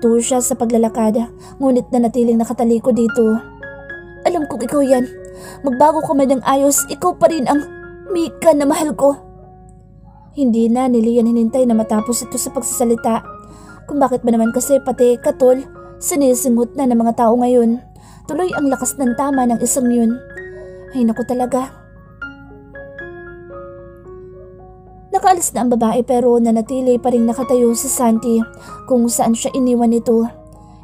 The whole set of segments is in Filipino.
Natuwa siya sa paglalakad, ngunit nanatiling nakataliko dito. Alam kong ikaw yan. Magbago ka man ng ayos, ikaw pa rin ang Mika na mahal ko. Hindi na ni Lian hinintay na matapos ito sa pagsasalita. Kung bakit ba naman kasi pati Katol, sinisingot na ng mga tao ngayon. Tuloy ang lakas ng tama ng isang yun. Ay naku talaga. Nakaalis na ang babae pero nanatili pa rin nakatayo si Santi kung saan siya iniwan nito.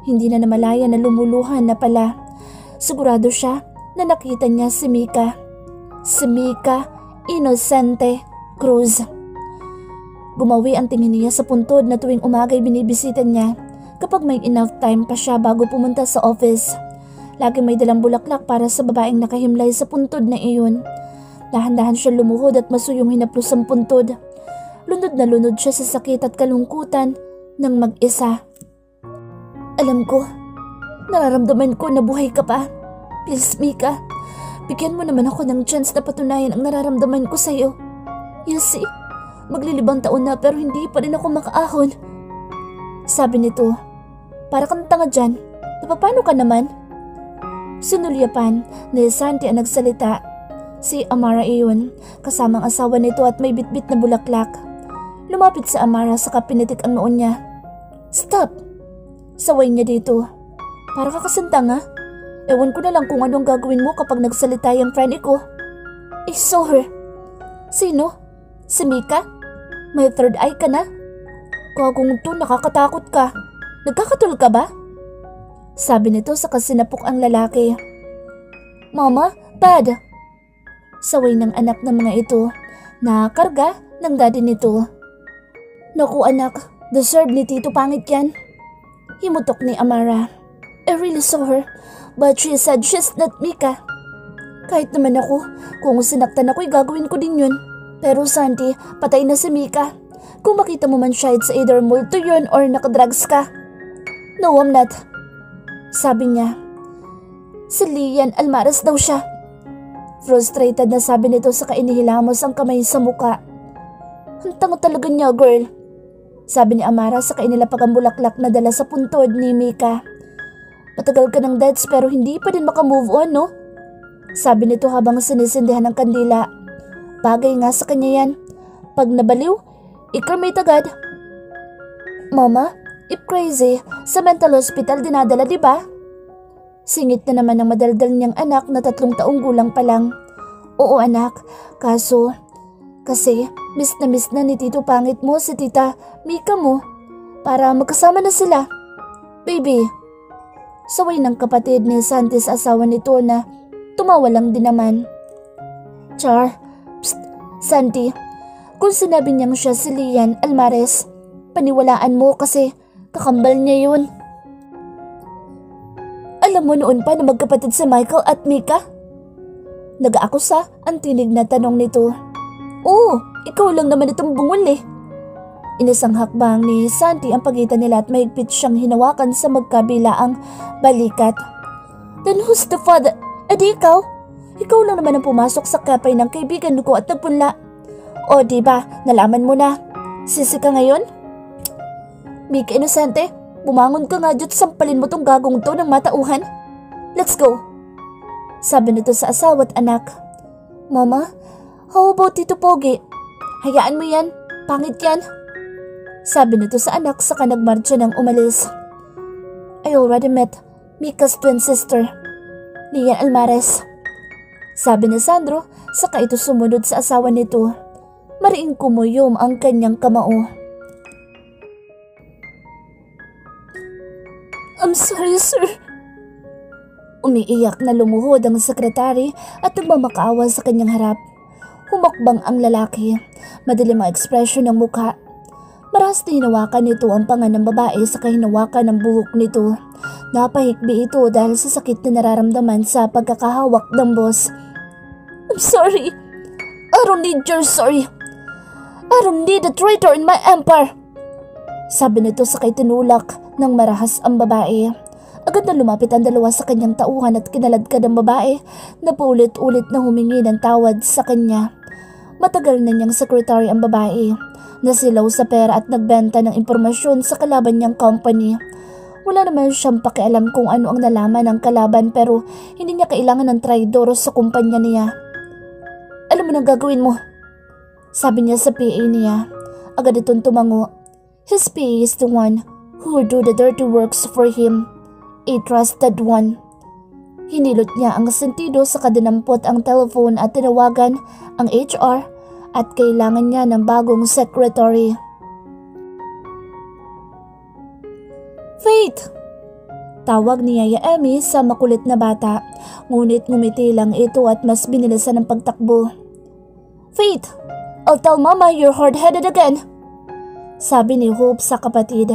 Hindi na namalaya na lumuluhan na pala. Sigurado siya na nakita niya si Mika. Si Mika Inosente Cruz. Gumawi ang tingin niya sa puntod na tuwing umaga'y binibisita niya kapag may enough time pa siya bago pumunta sa office. Lagi may dalang bulaklak para sa babaeng nakahimlay sa puntod na iyon. Dahan-dahan siya lumuhod at masuyong hinaplos ang puntod. Lunod na lunod siya sa sakit at kalungkutan ng mag-isa. Alam ko, nararamdaman ko na buhay ka pa. Please, Mika, bigyan mo naman ako ng chance na patunayan ang nararamdaman ko sa'yo. Yasi, maglilibang taon na pero hindi pa rin ako makaahon. Sabi nito, para kang tanga dyan, napapano ka naman? Sinulyapan ni Santi ang nagsalita. Si Amara iyon, kasamang asawa nito at may bitbit na bulaklak. Lumapit sa Amara sa kapinitik ang noon niya. Stop! Saway niya dito. Para ka kasing tanga. Ewan ko na lang kung anong gagawin mo kapag nagsalita yung friend ko. I saw her. Sino? Si Mika? May third eye ka na? Gagong to, nakakatakot ka. Nagkakatul ka ba? Sabi nito sa kasinapok ang lalaki. Mama, Dad. Saway ng anak ng mga ito na karga ng daddy nito. Naku anak, deserve ni Tito Pangit yan. Himutok ni Amara. I really saw her, but she said she's not Mika. Kahit naman ako, kung sinaktan ako'y gagawin ko din yun. Pero Santi, patay na si Mika. Kung makita mo man siya, it's either multo yun or nakadrugs ka. No, I'm not. Sabi niya. Si Lian Almaraz daw siya. Frustrated na sabi nito sa kainihilamos ang kamay sa muka. Ang tanga talaga niya, girl. Sabi ni Amara sa kainilapag ang bulaklak na dala sa puntod ni Mika. Matagal ka ng dads pero hindi pa din makamove on, no? Sabi nito habang sinisindihan ng kandila. Bagay nga sa kanya yan. Pag nabaliw, i-cremate agad. Mama, if crazy, sa mental hospital dinadala, di ba? Singit na naman ng madaldal niyang anak na 3 taong gulang pa lang. Oo anak, kasi miss na ni Tito Pangit mo si Tita Mika mo para magkasama na sila. Baby. Saway ng kapatid ni Santi sa asawa nito na tumawa lang din naman. Char, psst, Santi, kung sinabi niyang siya si Lian Almaraz, paniwalaan mo kasi kakambal niya yun. Alam mo noon pa na magkapatid si Michael at Mika? Nag-aakusa ang tinig na tanong nito. Oo, ikaw lang naman itong bungol eh. Inisang hakbang ni Santi ang pagitan nila at mahigpit siyang hinawakan sa magkabilaang balikat. Then who's the father? Edi ikaw? Ikaw lang naman ang pumasok sa kapay ng kaibigan ko at nagpunla. O diba, nalaman mo na. Sisi ka ngayon? Mika Inosente, bumangon ka nga dyan, sampalin mo tong gagong to ng matauhan. Let's go. Sabi nito sa asawa at anak. Mama, how about Tito Pogi? Hayaan mo yan, pangit yan. Sabi nito sa anak saka nagmarcha ng umalis. I already met Mika's twin sister, Lian Almaraz. Sabi ni Sandro saka ito sumunod sa asawa nito. Mariing kumuyom ang kanyang kamao. I'm sorry, sir. Umiiyak na lumuhod ang sekretary at nagmamakaawa sa kanyang harap. Humakbang ang lalaki, madilim ang ekspresyon ng mukha. Marahas na hinawakan nito ang panga ng babae sa hinawakan ng buhok nito. Napahikbi ito dahil sa sakit na nararamdaman sa pagkakahawak ng boss. I'm sorry. I don't need your sorry. I don't need a traitor in my empire. Sabi nito sa tinulak ng marahas ang babae. Agad na lumapit ang dalawa sa kanyang tauhan at kinaladkad ang babae na paulit-ulit na humingi ng tawad sa kanya. Matagal na niyang secretary ang babae. Nasilaw sa pera at nagbenta ng impormasyon sa kalaban niyang company. Wala naman siyang pakialam kung ano ang nalaman ng kalaban pero hindi niya kailangan ng traidor sa kumpanya niya. Alam mo nang gagawin mo, sabi niya sa PA niya. Agad itong tumango. His PA is the one who would do the dirty works for him. A trusted one. Hinilot niya ang sentido sa kadinampot ang telephone at tinawagan ang HR at kailangan niya ng bagong secretary. Faith! Tawag ni Yaya Emmy sa makulit na bata, ngunit ngumiti lang ito at mas binilisan ng pagtakbo. Faith! I'll tell Mama you're hard-headed again! Sabi ni Hope sa kapatid,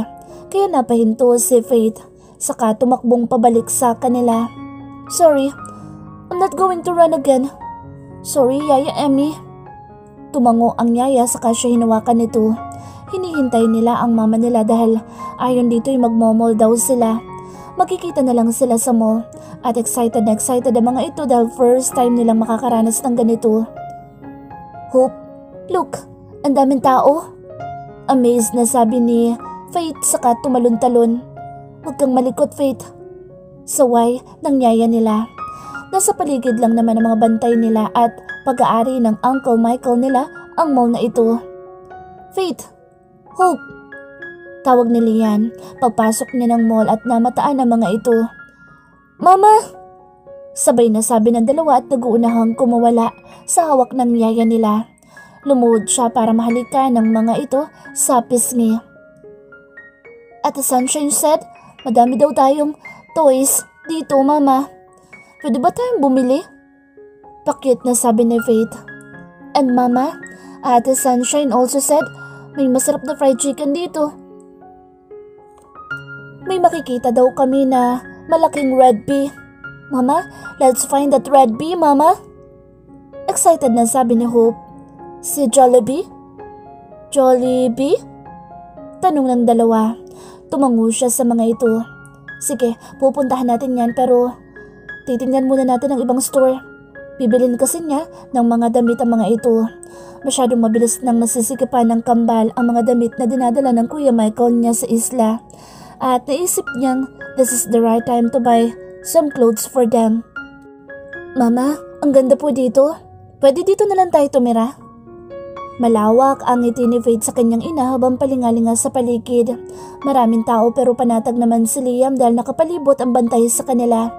kaya napahinto si Faith, saka tumakbong pabalik sa kanila. Sorry, I'm not going to run again. Sorry, Yaya Emmy. Tumango ang yaya saka siya hinawakan nito. Hinihintay nila ang mama nila dahil ayon dito'y magmomall daw sila. Makikita na lang sila sa mall at excited na excited ang mga ito dahil first time nilang makakaranas ng ganito. Hope, look, ang daming tao. Amazed na sabi ni Faith saka tumalon-talon. Huwag kang malikot, Faith. Saway ng yaya nila. Nasa paligid lang naman ang mga bantay nila at pag-aari ng Uncle Michael nila ang mall na ito. Faith! Hope! Tawag ni Lian pagpasok niya ng mall at namataan ang mga ito. Mama! Sabay na sabi ng dalawa at nag-uunahang kumawala sa hawak ng yaya nila. Lumuhod siya para mahalikan ng mga ito sa pisngi. At the Sunshine said, madami daw tayong toys dito, Mama. Pwede ba tayong bumili? Pakyut na sabi ni Faith. And Mama, Ate Sunshine also said, may masarap na fried chicken dito. May makikita daw kami na malaking red bee. Mama, let's find that red bee, Mama. Excited na sabi ni Hope. Si Jollibee? Jollibee? Tanong ng dalawa. Tumango siya sa mga ito. Sige, pupuntahan natin yan pero titingnan muna natin ang ibang store. Bibilin kasi niya ng mga damit ang mga ito. Masyadong mabilis nang nasisikipan ng kambal ang mga damit na dinadala ng Kuya Michael niya sa isla. At naisip niyang this is the right time to buy some clothes for them. Mama, ang ganda po dito. Pwede dito na lang tayo tumira? Malawak ang ngiti ni Faith sa kanyang ina habang palingalinga sa paligid. Maraming tao pero panatag naman si Liam dahil nakapalibot ang bantay sa kanila.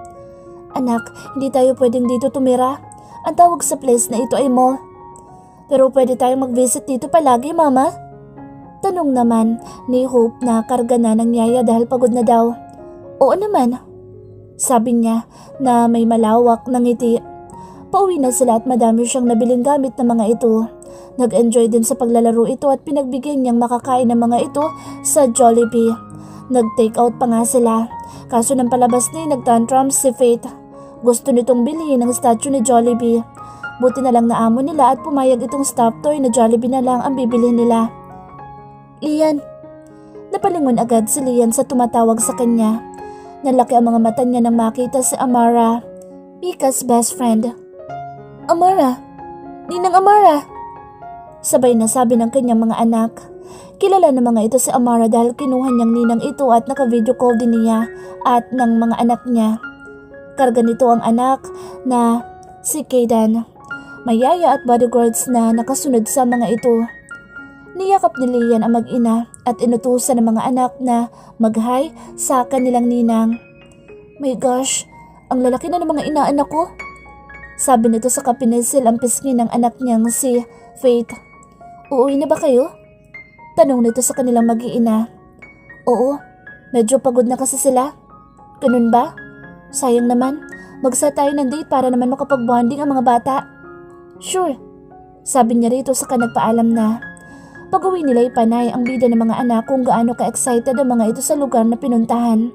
Anak, hindi tayo pwedeng dito tumira. Ang tawag sa place na ito ay mall. Pero pwede tayong mag-visit dito palagi, Mama? Tanong naman ni Hope na karga na ng yaya dahil pagod na daw. Oo naman. Sabi niya na may malawak na ngiti. Pauwi na sila at madami siyang nabiling gamit ng mga ito. Nag-enjoy din sa paglalaro ito at pinagbigyan niyang makakain ng mga ito sa Jollibee. Nag-take out pa nga sila. Kaso nang palabas na nag-tantrum si Faith. Gusto nitong bilhin ng statue ni Jollibee. Buti na lang naamo nila at pumayag itong stuffed toy na Jollibee na lang ang bibilhin nila. Lian. Napalingon agad si Lian sa tumatawag sa kanya. Nalaki ang mga mata niya nang makita si Amara, Mika's best friend. Amara! Ninang Amara! Sabay na sabi ng kanyang mga anak. Kilala ng mga ito si Amara dahil kinuha niyang ninang ito at naka-video call din niya at ng mga anak niya. Karga nito ang anak na si Kaydan. Mayaya at bodyguards na nakasunod sa mga ito. Niyakap ni Lian ang mag-ina at inutusan ng mga anak na mag-hi sa kanilang ninang. My gosh, ang lalaki na ng mga inaanak ko. Sabi nito sa kapinisil ang pisngi ng anak niyang si Faith. Uuwi na ba kayo? Tanong nito sa kanilang mag-iina. Oo, medyo pagod na kasi sila. Ganun ba? Sayang naman, magsa tayo ng date para naman makapag-bonding ang mga bata. Sure, sabi niya rito saka nagpaalam na. Pag-uwi nila ipanay ang bida ng mga anak kung gaano ka-excited ang mga ito sa lugar na pinuntahan.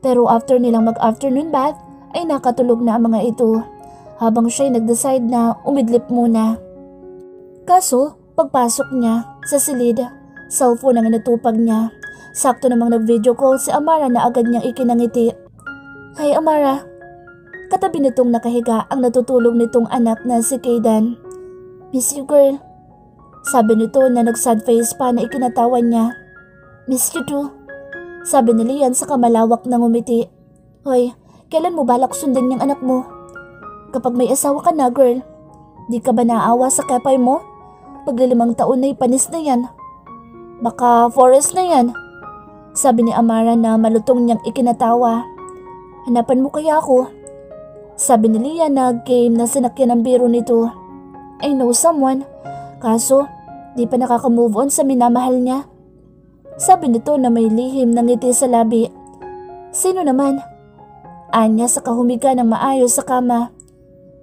Pero after nilang mag-afternoon bath ay nakatulog na ang mga ito habang siya'y nag-decide na umidlip muna. Kaso, pagpasok niya sa silid, cellphone ang natupag niya. Sakto namang nag-video call si Amara na agad niyang ikinangiti. Hi Amara. Katabi nitong nakahiga ang natutulog nitong anak na si Kaydan. Miss you girl. Sabi nito na nag-sad face pa na ikinatawan niya. Miss you too. Sabi ni Lian sa kamalawak na ngumiti. Hoy, kailan mo balak sundan yung anak mo? Kapag may asawa ka na, girl. Di ka ba naawa sa kepay mo? Paglilimang taon na ipanis na yan. Baka forest na yan. Sabi ni Amara na malutong niyang ikinatawa. Hanapan mo kaya ako? Sabi ni Lian na game na sinakyan ang biro nito. I know someone. Kaso, di pa nakaka-move on sa minamahal niya. Sabi nito na may lihim na ngiti sa labi. Sino naman? Anya sa kahumiga ng maayos sa kama.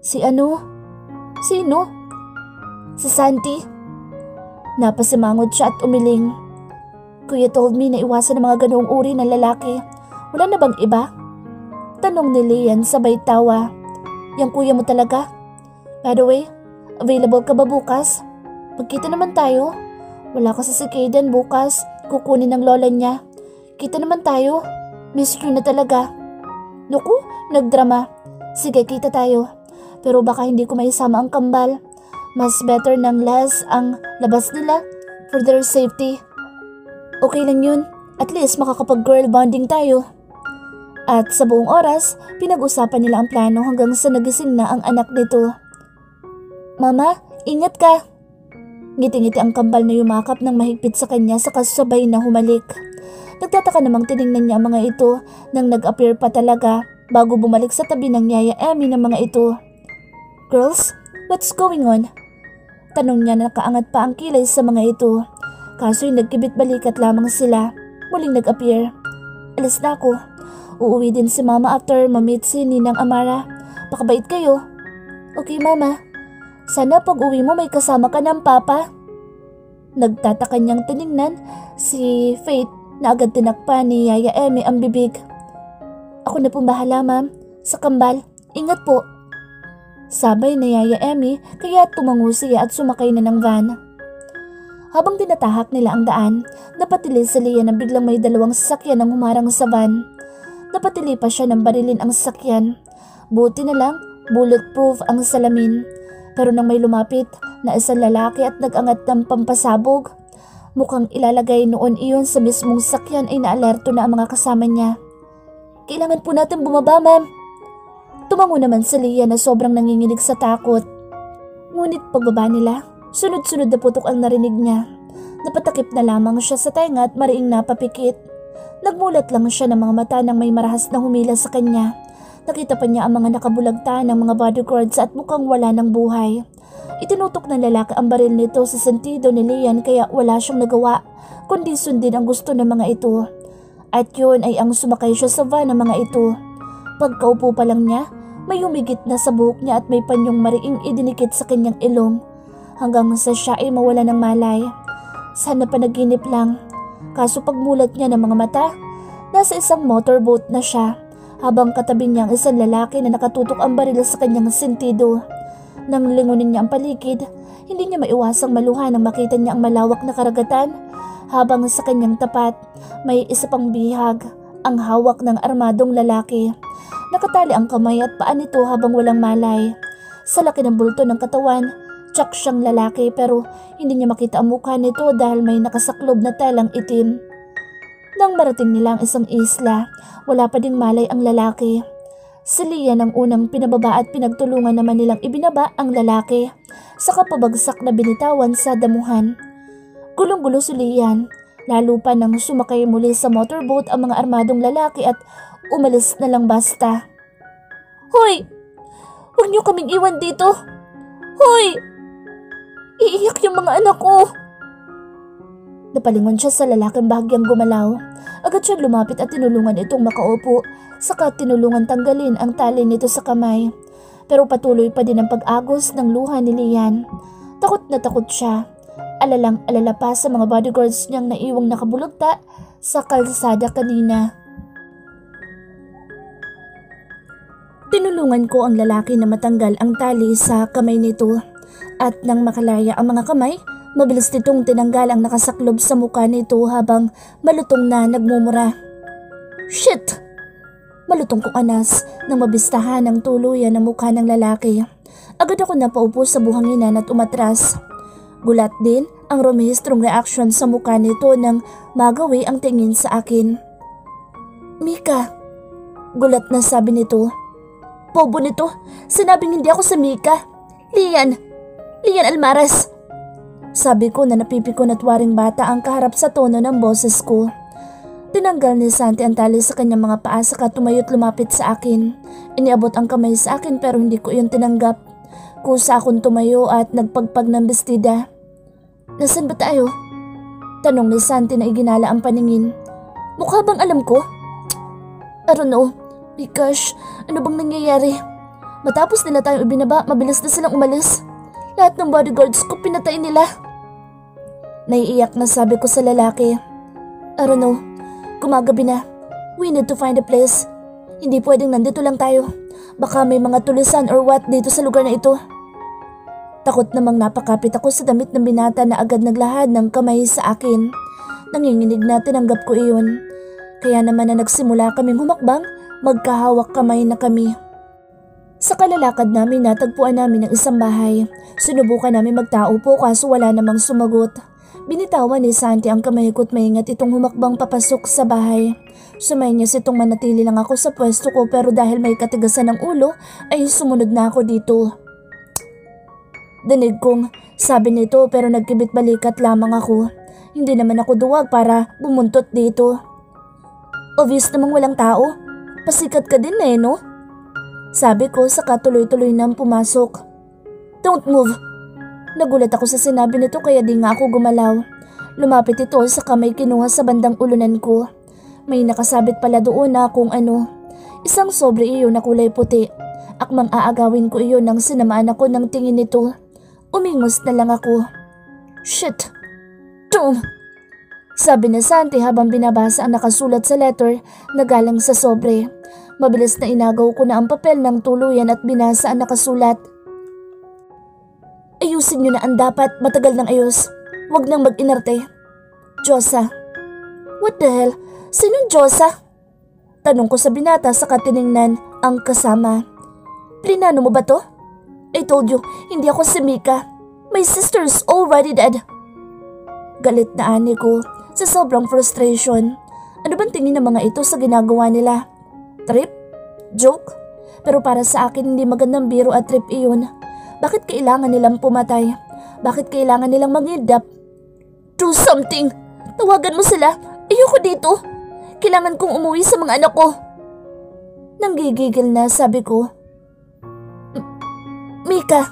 Si ano? Sino? Si Santi. Napasimangot siya at umiling. Kuya told me na iwasan ang mga ganoong uri ng lalaki. Wala na bang iba? Tanong ni Lian sabay tawa. Yang kuya mo talaga? By the way, available ka ba bukas? Magkita naman tayo. Wala ka sa Cicadian bukas. Kukunin ng lola niya. Kita naman tayo. Miss you na talaga. Naku, nagdrama. Sige, kita tayo. Pero baka hindi ko maisama ang kambal. Mas better ng less ang labas nila for their safety. Okay lang yun. At least makakapag-girl bonding tayo. At sa buong oras, pinag-usapan nila ang plano hanggang sa nagising na ang anak nito. Mama, ingat ka! Ngiti-ngiti ang kambal na yumakap ng mahigpit sa kanya sa kasabay na humalik. Nagtataka namang tiningnan niya ang mga ito nang nag-appear pa talaga bago bumalik sa tabi ng Yaya Emmy ng mga ito. Girls, what's going on? Tanong niya na nakaangat pa ang kilay sa mga ito. Kaso'y nagkibit-balikat lamang sila. Muling nag-appear. Alis na ako. Uuwi din si Mama after ma-meet si Ninang Amara. Pakabait kayo. Okay, Mama. Sana pag uwi mo may kasama ka ng Papa. Nagtataka niyang tiningnan si Faith na agad tinakpa ni Yaya Emmy ang bibig. Ako na pong bahala, Ma'am. Sa kambal. Ingat po. Sabay na Yaya Emmy kaya tumango siya at sumakay na ng van. Habang tinatahak nila ang daan, napatili si Lian na biglang may dalawang sasakyan ang humarang sa van. Napatili pa siya ng barilin ang sasakyan. Buti na lang, bulletproof ang salamin. Pero nang may lumapit na isang lalaki at nag-angat ng pampasabog, mukhang ilalagay noon iyon sa mismong sasakyan ay naalerto na ang mga kasama niya. Kailangan po natin bumaba, Ma'am. Tumango naman si Lian na sobrang nanginginig sa takot. Ngunit pagbaba nila, sunod-sunod na putok ang narinig niya. Napatakip na lamang siya sa tenga at mariing napapikit. Nagmulat lang siya ng mga mata nang may marahas na humila sa kanya. Nakita pa niya ang mga nakabulagta ng mga bodyguards at mukhang wala ng buhay. Itinutok ng lalaki ang baril nito sa sentido ni Lian kaya wala siyang nagawa kundi sundin ang gusto ng mga ito. At yun ay ang sumakay siya sa van ng mga ito. Pagkaupo pa lang niya, may humigit na sa buhok niya at may panyong mariing idinikit sa kanyang ilong. Hanggang sa siya ay mawala ng malay. Sana panaginip lang. Kaso pagmulat niya ng mga mata, nasa isang motorboat na siya. Habang katabi niya ang isang lalaki na nakatutok ang baril sa kanyang sentido. Nang lingunin niya ang paligid, hindi niya maiwasang maluha nang makita niya ang malawak na karagatan. Habang sa kanyang tapat, may isa pang bihag, ang hawak ng armadong lalaki. Nakatali ang kamay at paa nito habang walang malay. Sa laki ng bulto ng katawan, tsak siyang lalaki pero hindi niya makita ang mukha nito dahil may nakasaklob na telang itim. Nang marating nila ang isang isla, wala pa ding malay ang lalaki. Si Lian ang unang pinababa at pinagtulungan naman nilang ibinaba ang lalaki. Saka pabagsak na binitawan sa damuhan. Gulong-gulo si Lian, lalo pa nang sumakay muli sa motorboat ang mga armadong lalaki at umalis na lang basta. Hoy! Huwag niyo kaming iwan dito! Hoy! Iiyak yung mga anak ko! Napalingon siya sa lalaking bahagyang gumalaw. Agad siya lumapit at tinulungan itong makaupo, saka tinulungan tanggalin ang tali nito sa kamay. Pero patuloy pa din ang pag-agos ng luha ni Lian. Takot na takot siya. Alalang-alala pa sa mga bodyguards niyang naiwang nakabulagta sa kalsada kanina. Tinulungan ko ang lalaki na matanggal ang tali sa kamay nito. At nang makalaya ang mga kamay, mabilis nitong tinanggal ang nakasaklob sa mukha nito habang malutong na nagmumura. Shit! Malutong kong anas nang mabistahan ng tuluyan ang mukha ng lalaki. Agad ako napaupo sa buhanginan at umatras. Gulat din ang rehistrong reaksyon sa mukha nito nang magawi ang tingin sa akin. Mika, gulat na sabi nito. Bobo nito, sinabing hindi ako si Mika. Lian Almaraz. Sabi ko na napipikon at waring bata ang kaharap sa tono ng boses ko. Tinanggal ni Santi ang tali sa kanyang mga paa saka tumayo't lumapit sa akin. Iniabot ang kamay sa akin pero hindi ko yun tinanggap. Kusa akong tumayo at nagpagpag ng bestida. Nasaan ba tayo? Tanong ni Santi na iginala ang paningin. Mukha bang alam ko? I don't know. Because, ano bang nangyayari? Matapos nila tayong ibinaba, mabilis na silang umalis. Lahat ng bodyguards ko pinatay nila. Naiiyak na sabi ko sa lalaki. I don't know. Gumagabi na. We need to find a place. Hindi pwedeng nandito lang tayo. Baka may mga tulisan or what dito sa lugar na ito. Takot namang napakapit ako sa damit ng binata na agad naglahad ng kamay sa akin. Nanginginig na tinanggap ko iyon. Kaya naman na nagsimula kaming humakbang, magkahawak kamay na kami. Sa kalalakad namin natagpuan namin ang isang bahay. Sinubukan namin magtaupo kaso wala namang sumagot. Binitawan ni Santi ang kamay ko't maingat itong humakbang papasok sa bahay. Sumay niya sitong manatili lang ako sa pwesto ko pero dahil may katigasan ng ulo ay sumunod na ako dito. Dinig kong sabi nito pero nagkibit balikat lamang ako. Hindi naman ako duwag para bumuntot dito. Obvious namang walang tao. Pasikat ka din no? Sabi ko saka tuloy-tuloy nang pumasok. Don't move. Nagulat ako sa sinabi nito kaya di nga ako gumalaw. Lumapit ito sa kamay kinuha sa bandang ulunan ko. May nakasabit pala doon na kung ano. Isang sobre iyon na kulay puti. Akmang aagawin ko iyon nang sinamaan ako ng tingin nito. Umingos na lang ako. Shit! Tom! Sabi ni Santi habang binabasa ang nakasulat sa letter na galing sa sobre. Mabilis na inagaw ko na ang papel ng tuluyan at binasa ang nakasulat. Ayusin niyo na ang dapat matagal ng ayos. Huwag nang mag-inarte. Josa. What the hell? Sinong Josa? Tanong ko sa binata sa katiningnan ang kasama. Plinano mo ba to? I told you, hindi ako si Mika. My sister's already dead. Galit na ani ko sa sobrang frustration. Ano bang tingin ng mga ito sa ginagawa nila? Trip? Joke? Pero para sa akin hindi magandang biro at trip iyon. Bakit kailangan nilang pumatay? Bakit kailangan nilang mangidap? Do something! Tawagan mo sila! Ayoko dito! Kailangan kong umuwi sa mga anak ko! Nanggigigil na sabi ko. Mika!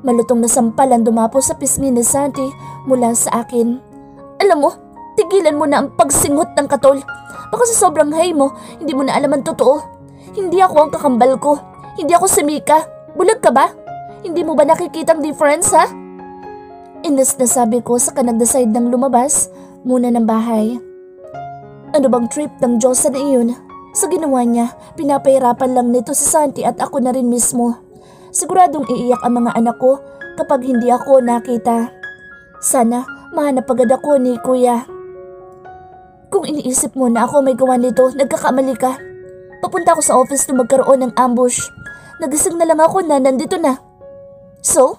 Malutong na sampalan dumapo sa pisngi ni Santi mula sa akin. Alam mo, tigilan mo na ang pagsingot ng katol. Baka sa sobrang hay mo, hindi mo na alam ang totoo. Hindi ako ang kakambal ko. Hindi ako si Mika. Bulag ka ba? Hindi mo ba nakikitang difference ha? Inis na sabi ko sa nag-decide ng lumabas muna ng bahay. Ano bang trip ng Diyosa na iyon? Sa ginawa niya, pinapahirapan lang nito si Santi at ako na rin mismo. Siguradong iiyak ang mga anak ko kapag hindi ako nakita. Sana mahanap agad ako ni Kuya. Kung iniisip mo na ako may gawa nito, nagkakamali ka. Papunta ako sa office nung magkaroon ng ambush. Nagising na lang ako na nandito na. So?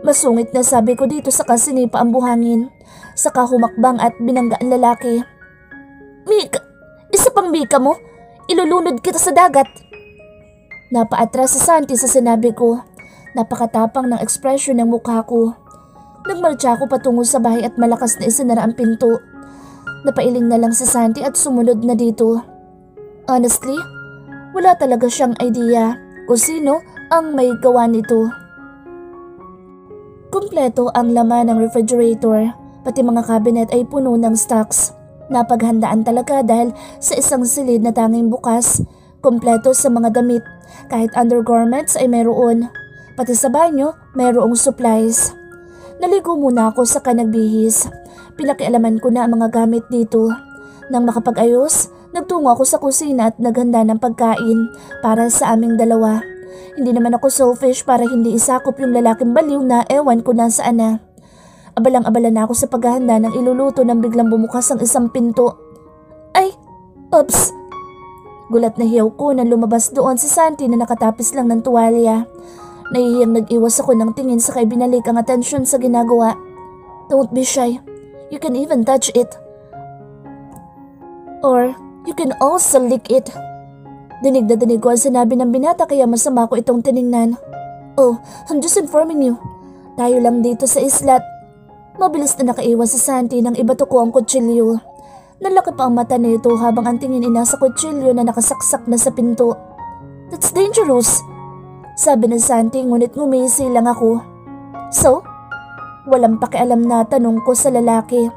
Masungit na sabi ko dito saka sinipa ang buhangin. Saka humakbang at binangga ang lalaki. Mika! Isa pang Mika mo? Ilulunod kita sa dagat. Napaatras sa Santi sa sinabi ko. Napakatapang ng ekspresyon ng mukha ko. Nagmarcha ako patungo sa bahay at malakas na isinara ang pinto. Napailing na lang si Santi at sumunod na dito. Honestly, wala talaga siyang idea kung sino ang may gawa nito. Kumpleto ang laman ng refrigerator, pati mga cabinet ay puno ng stocks. Napaghandaan talaga dahil sa isang silid na tanging bukas, kumpleto sa mga damit, kahit undergarments ay mayroon. Pati sa banyo, mayroong supplies. Naligo muna ako sa nagbihis. Pinakialaman ko na ang mga gamit dito. Nang makapag-ayos, nagtungo ako sa kusina at naghanda ng pagkain para sa aming dalawa. Hindi naman ako selfish para hindi isakop yung lalaking baliw na ewan ko nasaan na. Abalang-abala na ako sa paghahanda ng iluluto nang biglang bumukas ang isang pinto. Ay, oops! Gulat na hiyaw ko nang lumabas doon si Santi na nakatapis lang ng tuwalya. Nahihiyang nag-iwas ako ng tingin sa binalik ang atensyon sa ginagawa. Don't be shy. You can even touch it. Or You can also lick it. Dinig na dinig ko ang sinabi ng binata kaya masama ko itong tiningnan. Oh, I'm just informing you. Tayo lang dito sa islat. Mabilis na nakaiwas si Santi nang ibato ko ang kutsilyo. Nalaki pa ang mata nito habang ang tingin inasa kutsilyo na nakasaksak na sa pinto. That's dangerous, sabi ng Santi ngunit ngumisi lang ako. So? Walang pakialam na tanong ko sa lalaki.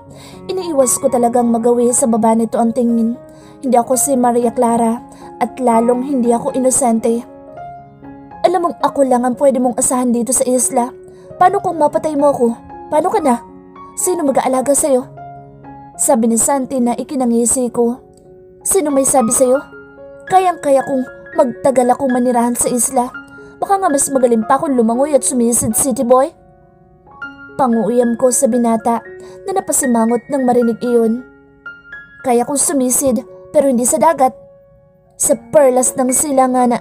Iniiwas ko talagang magawi sa baba nito ang tingin. Hindi ako si Maria Clara at lalong hindi ako inosente. Alam mong ako lang ang pwede mong asahan dito sa isla. Paano kung mapatay mo ako? Paano ka na? Sino mag-aalaga sa'yo? Sabi ni Santi na ikinangisi ko. Sino may sabi sa'yo? Kayang-kaya kong magtagal akong manirahan sa isla. Baka nga mas magaling pa akong lumangoy at sumisid, city boy. Panguuyam ko sa binata na napasimangot nang marinig iyon. Kaya kong sumisid pero hindi sa dagat. Sa perlas ng silangan.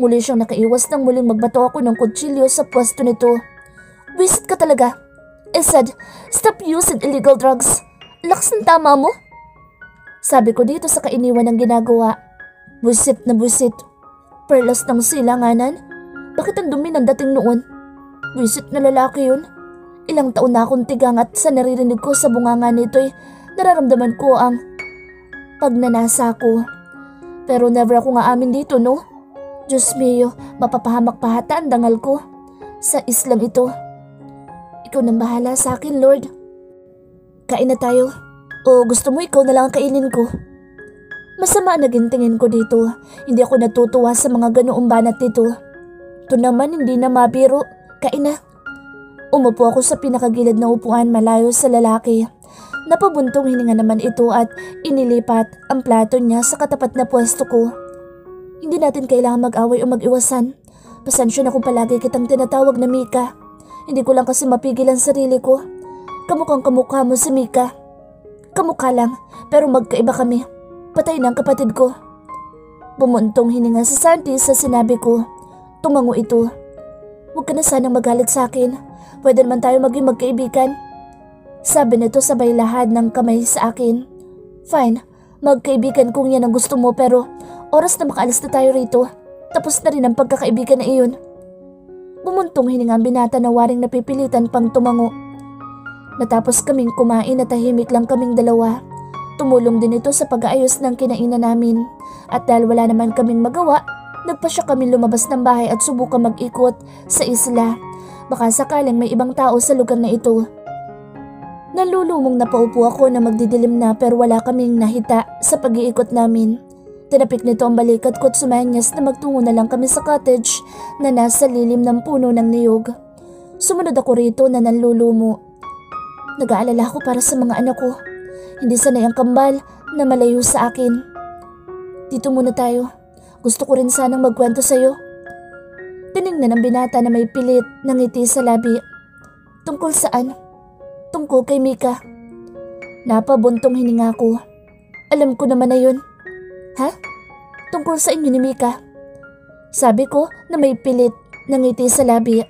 Muli siyang nakaiwas nang muling magbato ako ng kutsilyo sa pwesto nito. Wisit ka talaga. I said, stop using illegal drugs. Lakas ng tama mo. Sabi ko dito sa kainiwan ng ginagawa. Busit na busit. Perlas ng silanganan? Bakit ang dumi ng dating noon? Wisit na lalaki yun. Ilang taon na akong tigang at sa naririnig ko sa bunganga nito'y nararamdaman ko ang pagnanasa ko. Pero never ako nga amin dito, no? Diyos mio, mapapahamak pa hata ang dangal ko sa islang ito. Ikaw nang bahala sa akin, Lord. Kain na tayo. O gusto mo ikaw na lang ang kainin ko? Masama ang naging tingin ko dito. Hindi ako natutuwa sa mga ganoong banat dito. Ito naman hindi na mabiro. Kain na. Umupo ako sa pinakagilid na upuan malayo sa lalaki. Napabuntong hininga naman ito at inilipat ang plato niya sa katapat na pwesto ko. Hindi natin kailangan mag-away o mag-iwasan. Pasensya na kung palagi kitang tinatawag na Mika. Hindi ko lang kasi mapigil ang sarili ko. Kamukhang kamukha mo si Mika. Kamukha lang, pero magkaiba kami. Patay na ang kapatid ko. Bumuntong hininga si Santi sa sinabi ko. Tumango ito. Huwag ka na sanang magalit sa akin. Pwede naman tayo maging magkaibigan. Sabi nito sabay lahad ng kamay sa akin. Fine, magkaibigan kung yan ang gusto mo pero oras na makaalis na tayo rito. Tapos na rin ang pagkakaibigan na iyon. Bumuntong hininga ang binata na waring napipilitan pang tumango. Natapos kaming kumain at tahimik lang kaming dalawa. Tumulong din ito sa pag-aayos ng kinainan namin. At dahil wala naman kaming magawa, nagpasya kami lumabas ng bahay at subukan mag-ikot sa isla. Baka sakaling may ibang tao sa lugar na ito. Nalulumong napaupo ako na magdidilim na pero wala kaming nahita sa pag-iikot namin. Tinapik nito ang balikat ko at sumanyas na magtungo na lang kami sa cottage na nasa lilim ng puno ng niyog. Sumunod ako rito na nalulumo. Nag-aalala ako para sa mga anak ko. Hindi sanay ang kambal na malayo sa akin. Dito muna tayo. Gusto ko rin sanang magkwento sa'yo. Tiningnan ng binata na may pilit na ngiti sa labi. Tungkol saan? Tungkol kay Mika. Napabuntong hininga ko. Alam ko naman na yun. Ha? Tungkol sa inyo ni Mika. Sabi ko na may pilit na ngiti sa labi.